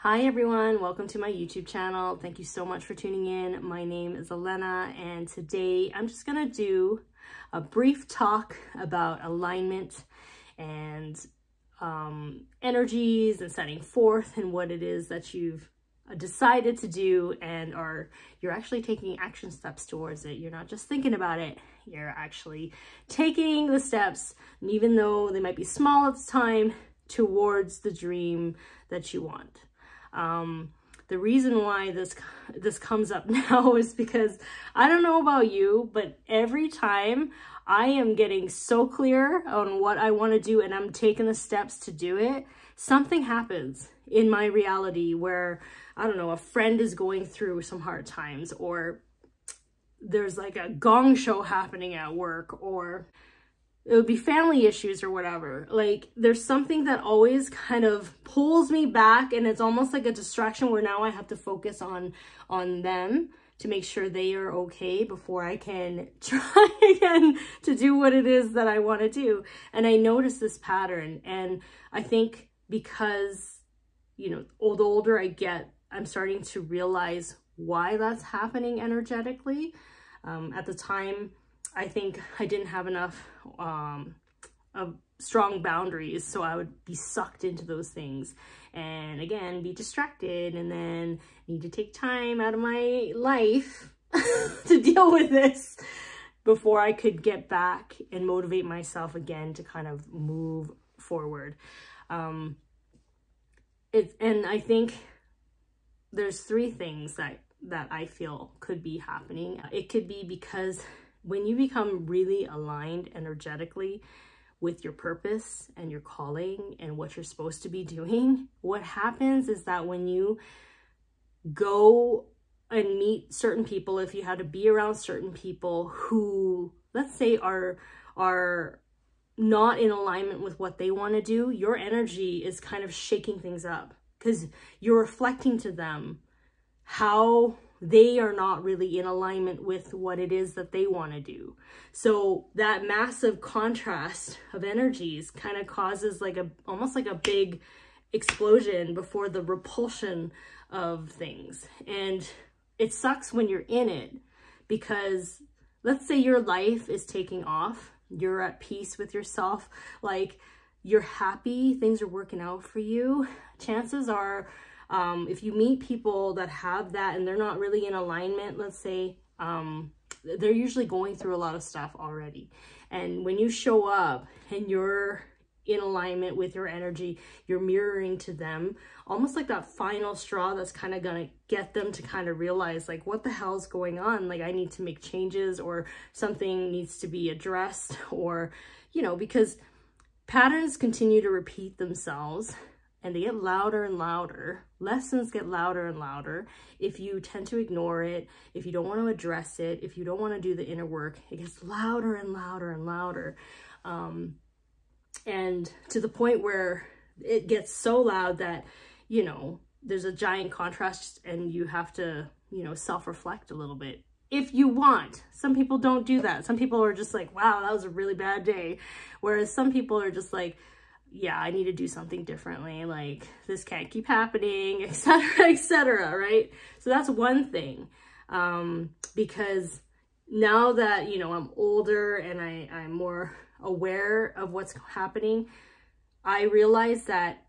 Hi everyone, welcome to my YouTube channel. Thank you so much for tuning in. My name is Elena and today I'm just gonna do a brief talk about alignment and energies and setting forth and what it is that you've decided to do and you're actually taking action steps towards it. You're not just thinking about it, you're actually taking the steps, and even though they might be small at the time, towards the dream that you want. The reason why this comes up now is because I don't know about you, but every time I am getting so clear on what I want to do and I'm taking the steps to do it, something happens in my reality where, I don't know, a friend is going through some hard times, or there's like a gong show happening at work, or it would be family issues or whatever. Like there's something that always kind of pulls me back, and it's almost like a distraction where now I have to focus on them to make sure they are okay before I can try again to do what it is that I want to do. And I notice this pattern, and I think because, you know, the older I get, I'm starting to realize why that's happening energetically. At the time, I think I didn't have enough of strong boundaries, so I would be sucked into those things and again be distracted, and then need to take time out of my life to deal with this before I could get back and motivate myself again to kind of move forward. And I think there's three things that I feel could be happening. It could be because when you become really aligned energetically with your purpose and your calling and what you're supposed to be doing, what happens is that when you go and meet certain people, if you had to be around certain people who, let's say, are not in alignment with what they want to do, your energy is kind of shaking things up because you're reflecting to them how they are not really in alignment with what it is that they want to do. So that massive contrast of energies kind of causes like almost like a big explosion before the repulsion of things. And it sucks when you're in it, because let's say your life is taking off, you're at peace with yourself, like you're happy, things are working out for you. Chances are, if you meet people that have that and they're not really in alignment, let's say, they're usually going through a lot of stuff already. And when you show up and you're in alignment with your energy, you're mirroring to them, almost like that final straw that's kind of gonna get them to kind of realize, like, what the hell's going on? Like, I need to make changes, or something needs to be addressed, or, you know, because patterns continue to repeat themselves. And they get louder and louder. Lessons get louder and louder. If you tend to ignore it, if you don't want to address it, if you don't want to do the inner work, it gets louder and louder and louder. And to the point where it gets so loud that, you know, there's a giant contrast and you have to, you know, self-reflect a little bit. If you want. Some people don't do that. Some people are just like, wow, that was a really bad day. Whereas some people are just like, yeah, I need to do something differently. Like, this can't keep happening, etc., right? So that's one thing. Because now that, you know, I'm older and I'm more aware of what's happening, I realize that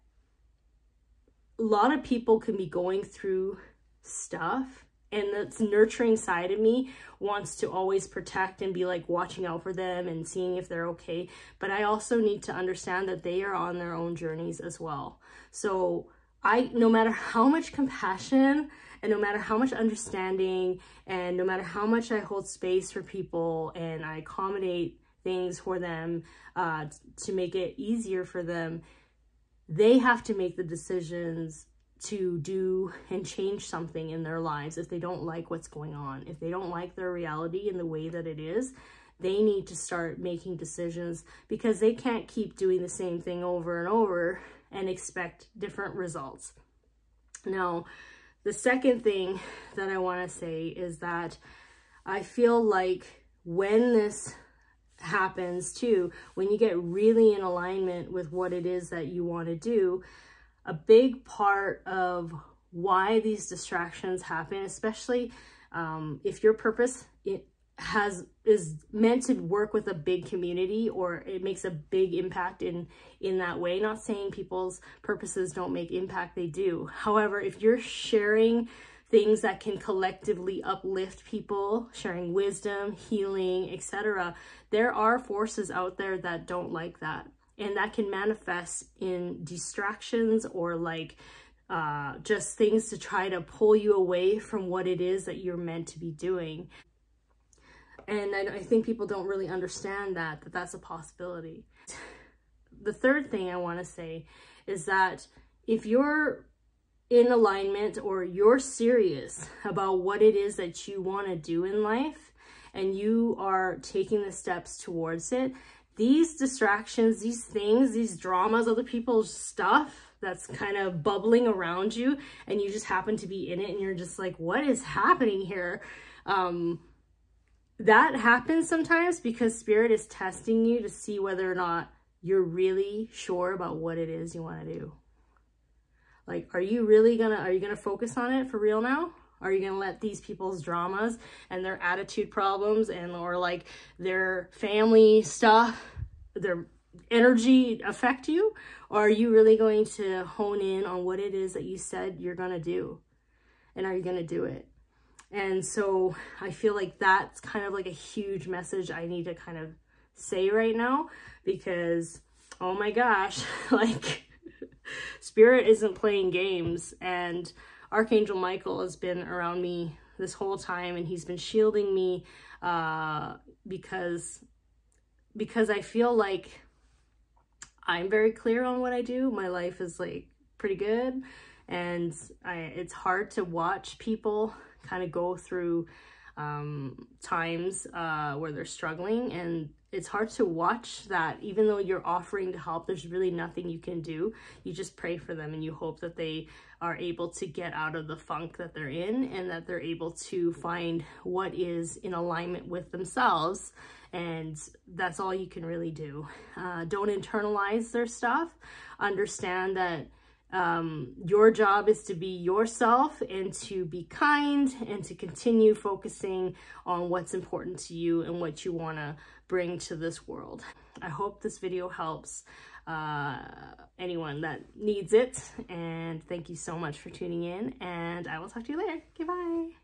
a lot of people can be going through stuff, and that's nurturing side of me wants to always protect and be like watching out for them and seeing if they're okay. But I also need to understand that they are on their own journeys as well. So no matter how much compassion and no matter how much understanding and no matter how much I hold space for people and I accommodate things for them to make it easier for them, they have to make the decisions to do and change something in their lives. If they don't like what's going on, if they don't like their reality and the way that it is, they need to start making decisions, because they can't keep doing the same thing over and over and expect different results. Now, the second thing that I want to say is that I feel like when this happens too, when you get really in alignment with what it is that you want to do, a big part of why these distractions happen, especially if your purpose is meant to work with a big community, or it makes a big impact in that way. Not saying people's purposes don't make impact, they do. However, if you're sharing things that can collectively uplift people, sharing wisdom, healing, etc., there are forces out there that don't like that, and that can manifest in distractions or like just things to try to pull you away from what it is that you're meant to be doing. And I think people don't really understand that that's a possibility. The third thing I want to say is that if you're in alignment, or you're serious about what it is that you want to do in life, and you are taking the steps towards it, these distractions, these things, these dramas, other people's stuff that's kind of bubbling around you, and you just happen to be in it, and you're just like, what is happening here? That happens sometimes because Spirit is testing you to see whether or not you're really sure about what it is you want to do. Like, are you gonna focus on it for real now? Are you gonna let these people's dramas and their attitude problems or like their family stuff, their energy affect you? Or are you really going to hone in on what it is that you said you're gonna do? And are you gonna do it? And so I feel like that's kind of like a huge message I need to kind of say right now, because, oh my gosh, like Spirit isn't playing games, and Archangel Michael has been around me this whole time, and he's been shielding me because I feel like I'm very clear on what I do. My life is like pretty good, and it's hard to watch people kind of go through times where they're struggling, and it's hard to watch that. Even though you're offering to help, there's really nothing you can do. You just pray for them, and you hope that they are able to get out of the funk that they're in, and that they're able to find what is in alignment with themselves. And that's all you can really do. Don't internalize their stuff. Understand that your job is to be yourself, and to be kind, and to continue focusing on what's important to you and what you want to bring to this world. I hope this video helps anyone that needs it, and thank you so much for tuning in, and I will talk to you later. Goodbye.